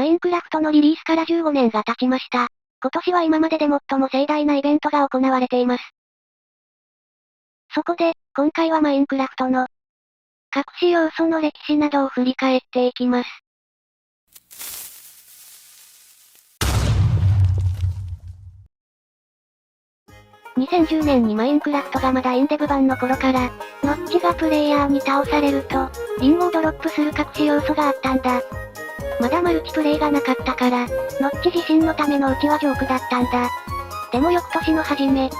マインクラフトのリリースから15年が経ちました。今年は今までで最も盛大なイベントが行われています。そこで、今回はマインクラフトの隠し要素の歴史などを振り返っていきます。2010年にマインクラフトがまだインデブ版の頃から、ノッチがプレイヤーに倒されると、リンゴをドロップする隠し要素があったんだ。まだマルチプレイがなかったから、ノッチ自身のためのうちはジョークだったんだ。でも翌年の初め、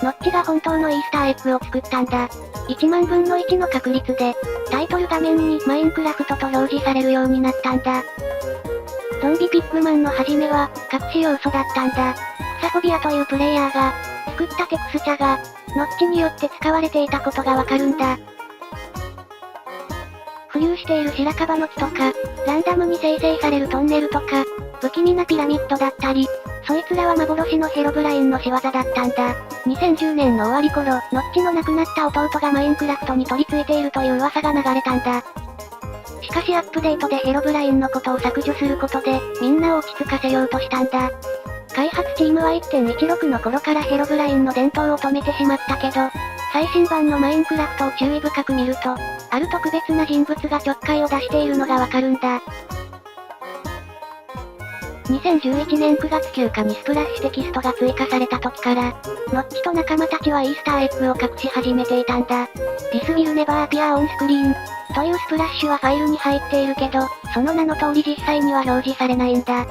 ノッチが本当のイースターエッグを作ったんだ。1万分の1の確率で、タイトル画面にマインクラフトと表示されるようになったんだ。ゾンビピッグマンの初めは、隠し要素だったんだ。クサフォビアというプレイヤーが、作ったテクスチャが、ノッチによって使われていたことがわかるんだ。浮遊している白樺の木とか、ランダムに生成されるトンネルとか、不気味なピラミッドだったり、そいつらは幻のヘロブラインの仕業だったんだ。2010年の終わり頃、ノッチの亡くなった弟がマインクラフトに取り付いているという噂が流れたんだ。しかしアップデートでヘロブラインのことを削除することで、みんなを落ち着かせようとしたんだ。開発チームは 1.16 の頃からヘロブラインの伝統を止めてしまったけど、最新版のマインクラフトを注意深く見ると、ある特別な人物がちょっかいを出しているのがわかるんだ。2011年9月9日にスプラッシュテキストが追加された時から、ノッチと仲間たちはイースターエッグを隠し始めていたんだ。This will never appear on screen というスプラッシュはファイルに入っているけど、その名の通り実際には表示されないんだ。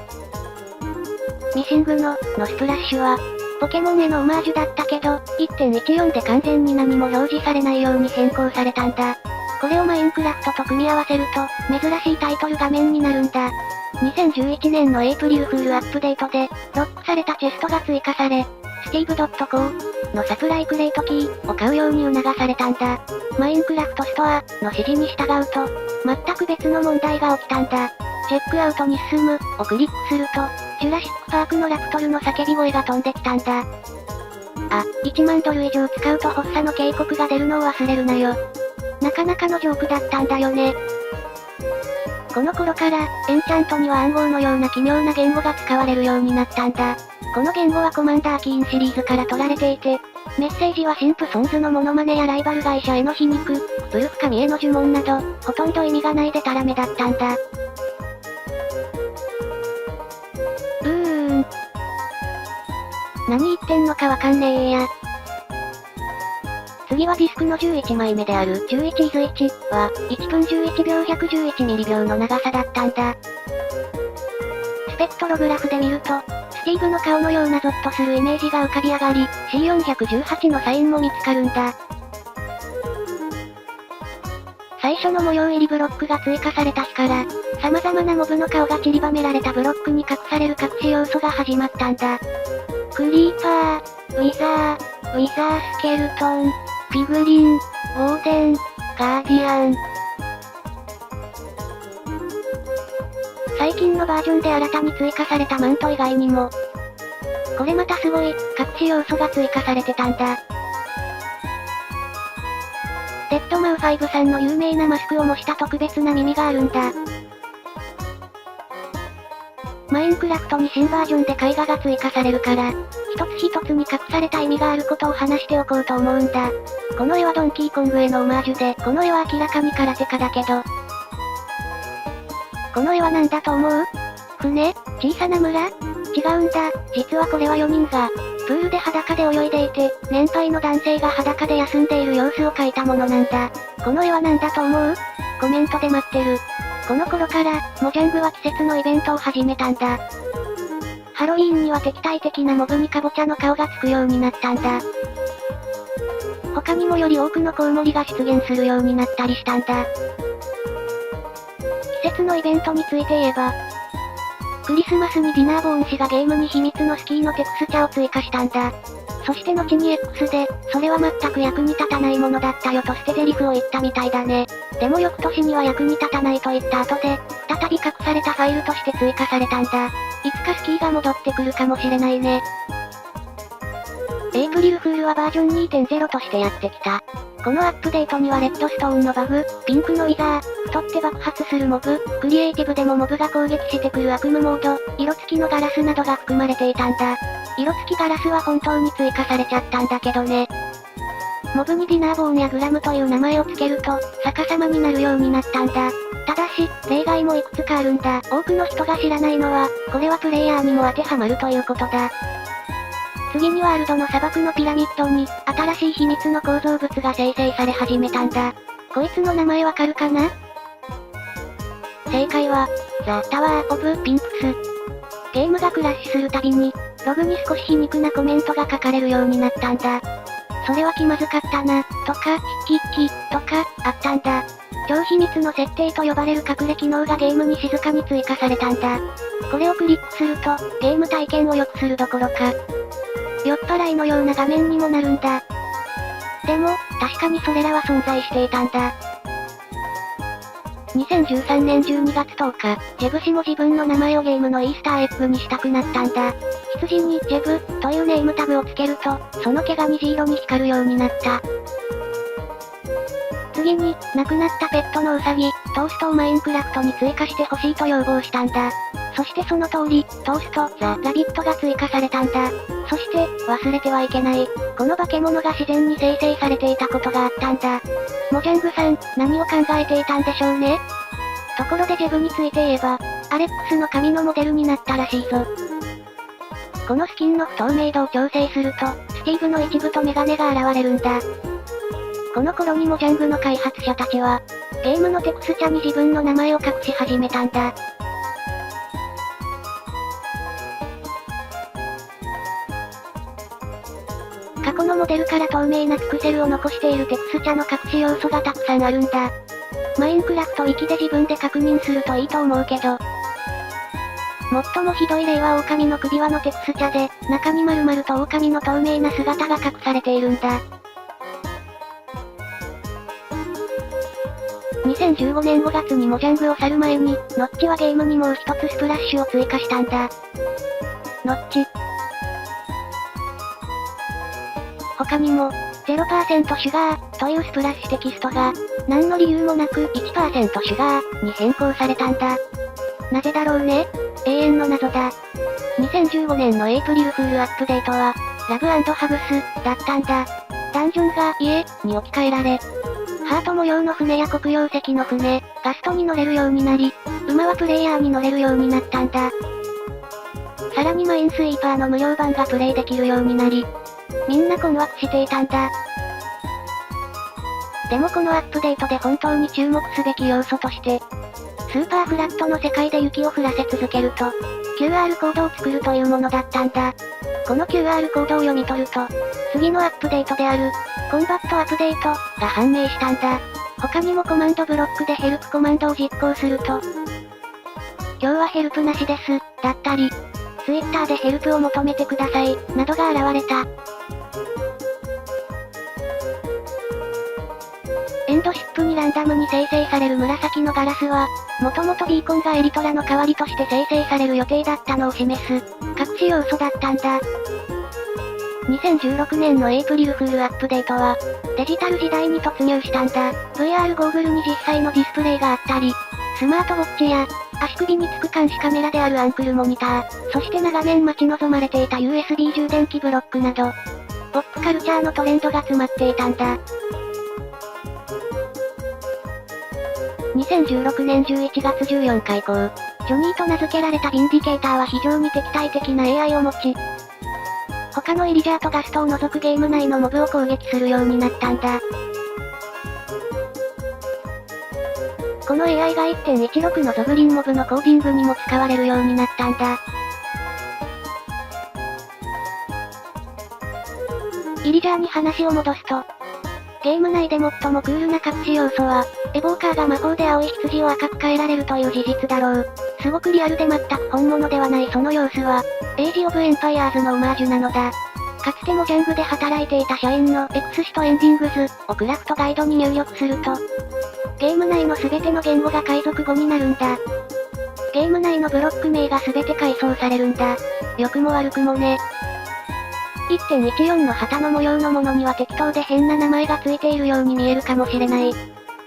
ミシングのスプラッシュは、ポケモンへのオマージュだったけど、1.14 で完全に何も表示されないように変更されたんだ。これをマインクラフトと組み合わせると、珍しいタイトル画面になるんだ。2011年のエイプリルフールアップデートで、ロックされたチェストが追加され、steve.co のサプライクレートキーを買うように促されたんだ。マインクラフトストアの指示に従うと、全く別の問題が起きたんだ。チェックアウトに進むをクリックすると、ジュラシックパークのラプトルの叫び声が飛んできたんだ。あ、1万ドル以上使うと発作の警告が出るのを忘れるなよ。なかなかのジョークだったんだよね。この頃から、エンチャントには暗号のような奇妙な言語が使われるようになったんだ。この言語はコマンダーキーンシリーズから取られていて、メッセージはシンプソンズのモノマネやライバル会社への皮肉、ブルフ神への呪文など、ほとんど意味がないでたらめだったんだ。何言ってんのかわかんねえや。次はディスクの11枚目である 11is1 は、1分11秒111ミリ秒の長さだったんだ。スペクトログラフで見ると、スティーブの顔のようなゾッとするイメージが浮かび上がり、C418 のサインも見つかるんだ。最初の模様入りブロックが追加された日から、様々なモブの顔が散りばめられたブロックに隠される隠し要素が始まったんだ。クリーパー、ウィザースケルトン、ピグリン、ウォーデン、ガーディアン。最近のバージョンで新たに追加されたマント以外にも、これまたすごい、隠し要素が追加されてたんだ。デッドマウ5さんの有名なマスクを模した特別な耳があるんだ。マインクラフトに新バージョンで絵画が追加されるから、一つ一つに隠された意味があることを話しておこうと思うんだ。この絵はドンキーコングへのオマージュで、この絵は明らかに空手家だけど。この絵は何だと思う？船？小さな村？違うんだ。実はこれは4人が、プールで裸で泳いでいて、年配の男性が裸で休んでいる様子を描いたものなんだ。この絵は何だと思う？コメントで待ってる。この頃から、モジャングは季節のイベントを始めたんだ。ハロウィーンには敵対的なモブにカボチャの顔がつくようになったんだ。他にもより多くのコウモリが出現するようになったりしたんだ。季節のイベントについて言えば、クリスマスにディナーボーン氏がゲームに秘密のスキーのテクスチャを追加したんだ。そして後に X で、それは全く役に立たないものだったよと捨て台詞を言ったみたいだね。でも翌年には役に立たないと言った後で、再び隠されたファイルとして追加されたんだ。いつかスキーが戻ってくるかもしれないね。エイプリルフールはバージョン 2.0 としてやってきた。このアップデートにはレッドストーンのバグ、ピンクのウィザー、太って爆発するモブ、クリエイティブでもモブが攻撃してくる悪夢モード、色付きのガラスなどが含まれていたんだ。色付きガラスは本当に追加されちゃったんだけどね。モブにディナーボーンやグラムという名前を付けると、逆さまになるようになったんだ。ただし、例外もいくつかあるんだ。多くの人が知らないのは、これはプレイヤーにも当てはまるということだ。次にワールドの砂漠のピラミッドに、新しい秘密の構造物が生成され始めたんだ。こいつの名前わかるかな？正解は、ザ・タワー・オブ・ピンクス。ゲームがクラッシュするたびに、ログに少し皮肉なコメントが書かれるようになったんだ。それは気まずかったな、とか、キッキ、とか、あったんだ。超秘密の設定と呼ばれる隠れ機能がゲームに静かに追加されたんだ。これをクリックすると、ゲーム体験を良くするどころか、酔っ払いのような画面にもなるんだ。でも、確かにそれらは存在していたんだ。2013年12月10日、ジェブ氏も自分の名前をゲームのイースターエッグにしたくなったんだ。羊に、ジェブ、というネームタグをつけると、その毛が虹色に光るようになった。次に、亡くなったペットのウサギ、トーストをマインクラフトに追加してほしいと要望したんだ。そしてその通り、トースト、ザ・ラビットが追加されたんだ。そして、忘れてはいけない。この化け物が自然に生成されていたことがあったんだ。モジャングさん、何を考えていたんでしょうね。ところでジェブについて言えば、アレックスの髪のモデルになったらしいぞ。このスキンの不透明度を調整すると、スティーブの一部とメガネが現れるんだ。この頃にモジャングの開発者たちは、ゲームのテクスチャに自分の名前を隠し始めたんだ。過去のモデルから透明なピクセルを残しているテクスチャの隠し要素がたくさんあるんだ。マインクラフトウィキで自分で確認するといいと思うけど。最もひどい例は狼の首輪のテクスチャで、中に丸々と狼の透明な姿が隠されているんだ。2015年5月にモジャングを去る前に、ノッチはゲームにもう一つスプラッシュを追加したんだ。ノッチ。他にも、0% シュガーというスプラッシュテキストが、何の理由もなく 1% シュガーに変更されたんだ。なぜだろうね？永遠の謎だ。2015年のエイプリルフールアップデートは、ラブ&ハブスだったんだ。ダンジョンが家に置き換えられ、ハート模様の船や黒曜石の船、ガストに乗れるようになり、馬はプレイヤーに乗れるようになったんだ。さらにマインスイーパーの無料版がプレイできるようになり、みんな困惑していたんだ。でもこのアップデートで本当に注目すべき要素として、スーパーフラットの世界で雪を降らせ続けると、QR コードを作るというものだったんだ。この QR コードを読み取ると、次のアップデートである、コンバットアップデートが判明したんだ。他にもコマンドブロックでヘルプコマンドを実行すると、今日はヘルプなしです、だったり、Twitter でヘルプを求めてください、などが現れた。エンドシップにランダムに生成される紫のガラスは、もともとビーコンがエリトラの代わりとして生成される予定だったのを示す、隠し要素だったんだ。2016年のエイプリルフールアップデートは、デジタル時代に突入したんだ。VR ゴーグルに実際のディスプレイがあったり、スマートウォッチや、足首につく監視カメラであるアンクルモニター、そして長年待ち望まれていた USB 充電器ブロックなど、ポップカルチャーのトレンドが詰まっていたんだ。2016年11月14日以降、ジョニーと名付けられたビンディケーターは非常に敵対的な AI を持ち、他のイリジャーとガストを除くゲーム内のモブを攻撃するようになったんだ。この AI が 1.16 のゾブリンモブのコーディングにも使われるようになったんだ。イリジャーに話を戻すと、ゲーム内で最もクールな隠し要素は、エボーカーが魔法で青い羊を赤く変えられるという事実だろう。すごくリアルで全く本物ではないその様子は、エイジ・オブ・エンパイアーズのオマージュなのだ。かつてモジャングで働いていた社員のエクスシとエンディングズをクラフトガイドに入力すると、ゲーム内の全ての言語が海賊語になるんだ。ゲーム内のブロック名が全て階層されるんだ。良くも悪くもね。1.14 の旗の模様のものには適当で変な名前がついているように見えるかもしれない。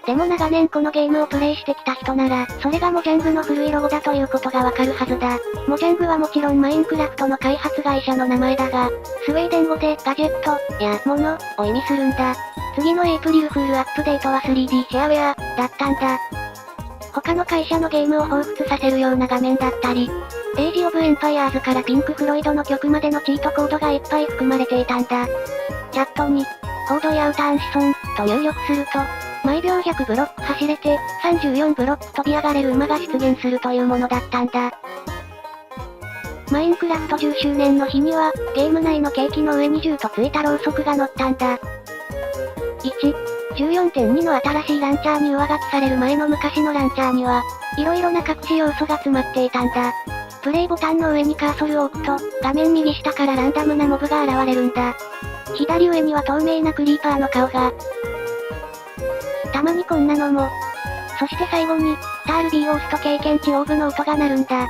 でも長年このゲームをプレイしてきた人なら、それがモジャングの古いロゴだということがわかるはずだ。モジャングはもちろんマインクラフトの開発会社の名前だが、スウェーデン語でガジェットやものを意味するんだ。次のエイプリルフールアップデートは 3D シェアウェアだったんだ。他の会社のゲームを彷彿させるような画面だったり、エイジ・オブ・エンパイアーズからピンク・フロイドの曲までのチートコードがいっぱい含まれていたんだ。チャットに、コードやウターン子孫と入力すると、毎秒100ブロック走れて、34ブロック飛び上がれる馬が出現するというものだったんだ。マインクラフト10周年の日には、ゲーム内のケーキの上に10とついたろうそくが乗ったんだ。1、14.2 の新しいランチャーに上書きされる前の昔のランチャーには、色々な隠し要素が詰まっていたんだ。プレイボタンの上にカーソルを置くと、画面右下からランダムなモブが現れるんだ。左上には透明なクリーパーの顔が。たまにこんなのも。そして最後に、スタール B を押すと経験値オーブの音が鳴るんだ。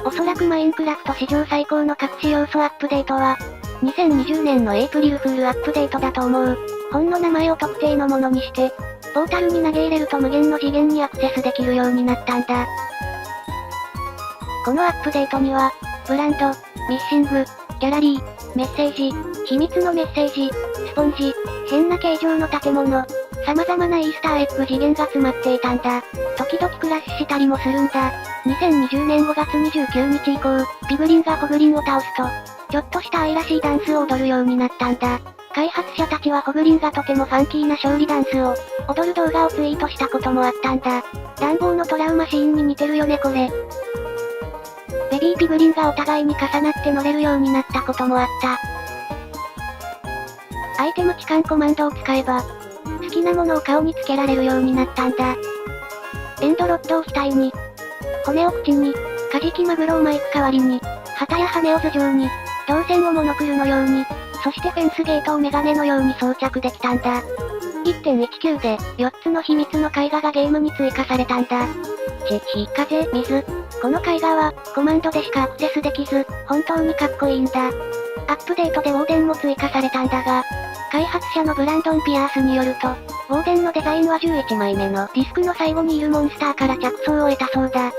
おそらくマインクラフト史上最高の隠し要素アップデートは、2020年のエイプリルフールアップデートだと思う。本の名前を特定のものにして、ポータルに投げ入れると無限の次元にアクセスできるようになったんだ。このアップデートには、ブランド、ミッシング、ギャラリー、メッセージ、秘密のメッセージ、スポンジ、変な形状の建物、様々なイースターエッグ次元が詰まっていたんだ。時々クラッシュしたりもするんだ。2020年5月29日以降、ピグリンがホグリンを倒すと、ちょっとした愛らしいダンスを踊るようになったんだ。開発者たちはホグリンがとてもファンキーな勝利ダンスを、踊る動画をツイートしたこともあったんだ。暖房のトラウマシーンに似てるよねこれ。ベビーピグリンがお互いに重なって乗れるようになったこともあった。アイテム置換コマンドを使えば、好きなものを顔につけられるようになったんだ。エンドロッドを額に、骨を口に、カジキマグロをマイク代わりに、旗や羽を頭上に、導線をモノクルのように、そしてフェンスゲートをメガネのように装着できたんだ。1.19 で、4つの秘密の絵画がゲームに追加されたんだ。地、火、風、水。この絵画は、コマンドでしかアクセスできず、本当にかっこいいんだ。アップデートでウォーデンも追加されたんだが、開発者のブランドン・ピアースによると、ウォーデンのデザインは11枚目のディスクの最後にいるモンスターから着想を得たそうだ。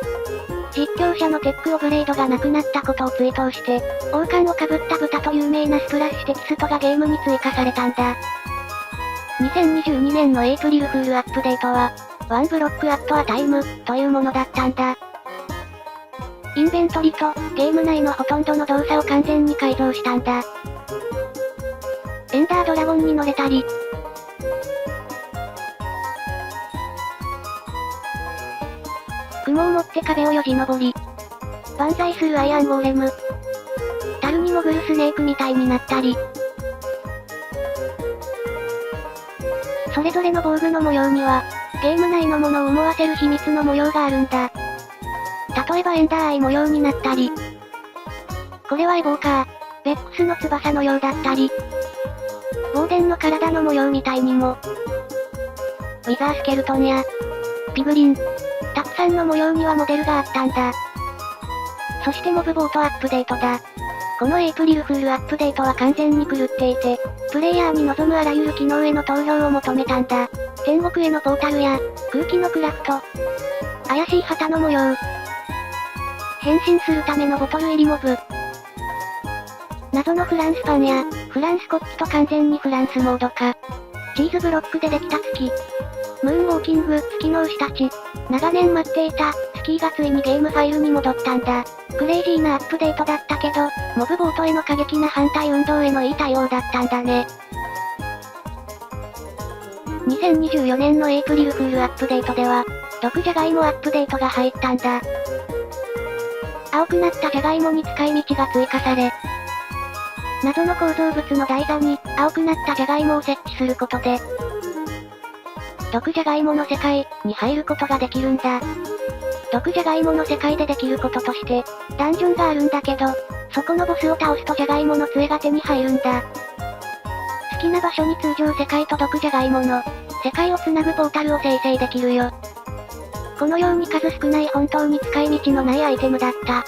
実況者のテックオブレードがなくなったことを追悼して、王冠をかぶった豚と有名なスプラッシュテキストがゲームに追加されたんだ。2022年のエイプリルフールアップデートは、ワンブロックアットアタイムというものだったんだ。インベントリとゲーム内のほとんどの動作を完全に改造したんだ。エンダードラゴンに乗れたり、雲を持って壁をよじ登り、万歳するアイアンゴーレム、樽に潜るスネークみたいになったり、それぞれの防具の模様には、ゲーム内のものを思わせる秘密の模様があるんだ。例えばエンダーアイ模様になったり、これはエボーカー、ベックスの翼のようだったり、ウォーデンの体の模様みたいにも、ウィザースケルトンや、ピグリン、たくさんの模様にはモデルがあったんだ。そしてモブボートアップデートだ。このエイプリルフールアップデートは完全に狂っていて、プレイヤーに望むあらゆる機能への投票を求めたんだ。天国へのポータルや、空気のクラフト、怪しい旗の模様、変身するためのボトル入りモブ、謎のフランスパンや、フランス国旗と完全にフランスモード化、チーズブロックでできた月、ムーンウォーキング、月の牛たち、長年待っていた、スキーがついにゲームファイルに戻ったんだ。クレイジーなアップデートだったけど、モブボートへの過激な反対運動へのいい対応だったんだね。2024年のエイプリルフールアップデートでは、毒ジャガイモアップデートが入ったんだ。青くなったジャガイモに使い道が追加され、謎の構造物の台座に、青くなったジャガイモを設置することで、毒ジャガイモの世界に入ることができるんだ。毒ジャガイモの世界でできることとして、ダンジョンがあるんだけど、そこのボスを倒すとジャガイモの杖が手に入るんだ。好きな場所に通常世界と毒ジャガイモの、世界をつなぐポータルを生成できるよ。このように数少ない本当に使い道のないアイテムだった。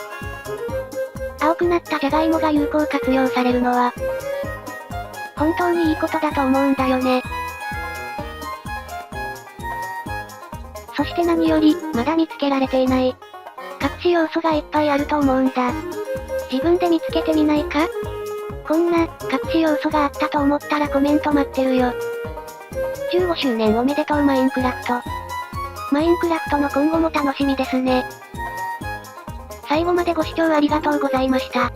青くなったジャガイモが有効活用されるのは、本当にいいことだと思うんだよね。そして何より、まだ見つけられていない。隠し要素がいっぱいあると思うんだ。自分で見つけてみないか？こんな、隠し要素があったと思ったらコメント待ってるよ。15周年おめでとうマインクラフト。マインクラフトの今後も楽しみですね。最後までご視聴ありがとうございました。